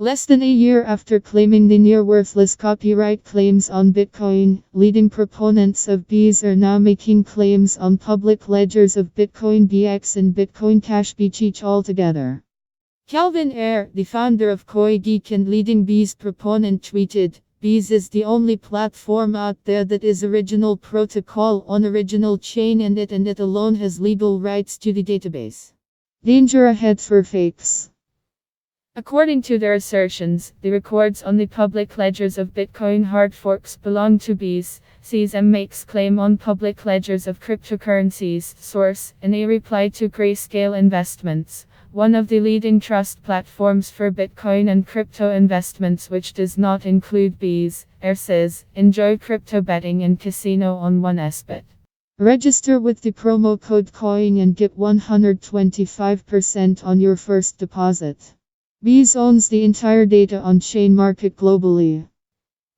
Less than a year after claiming the near-worthless copyright claims on Bitcoin, leading proponents of Bees are now making claims on public ledgers of Bitcoin BX and Bitcoin Cash each altogether. Calvin Ayre, the founder of CoinGeek and leading Bees proponent, tweeted, "Bees is the only platform out there that is original protocol on original chain and it alone has legal rights to the database. Danger ahead for fakes." According to their assertions, the records on the public ledgers of Bitcoin hard forks belong to Bees. CSM makes claim on public ledgers of cryptocurrencies. Source: in a reply to Grayscale Investments, one of the leading trust platforms for Bitcoin and crypto investments, which does not include Bees, Ayre says, "Enjoy crypto betting and casino on 1xBet. Register with the promo code COIN and get 125% on your first deposit." Bees owns the entire data on-chain market globally.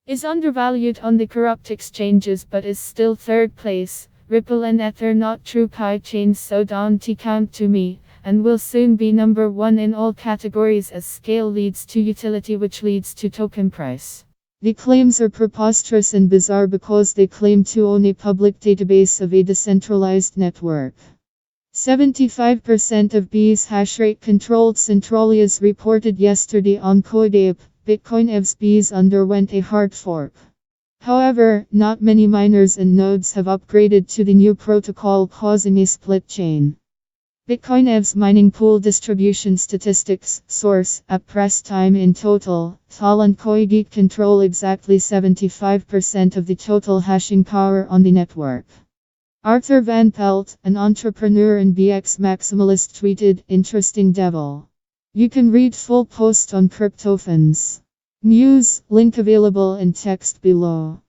Is undervalued on the corrupt exchanges but is still third place. Ripple and Ether not true Pi chains, so don't count to me, and will soon be number one in all categories as scale leads to utility, which leads to token price. The claims are preposterous and bizarre because they claim to own a public database of a decentralized network. 75% of Bees hashrate controlled centrally, as reported yesterday on Coindeep. Bitcoin EV's Bees underwent a hard fork. However, not many miners and nodes have upgraded to the new protocol, causing a split chain. Bitcoin EV's mining pool distribution statistics. Source: at press time. In total, Thal and CoinGeek control exactly 75% of the total hashing power on the network. Arthur Van Pelt, an entrepreneur and BX maximalist, tweeted, "Interesting devil." You can read full post on CryptoFans News, link available in text below.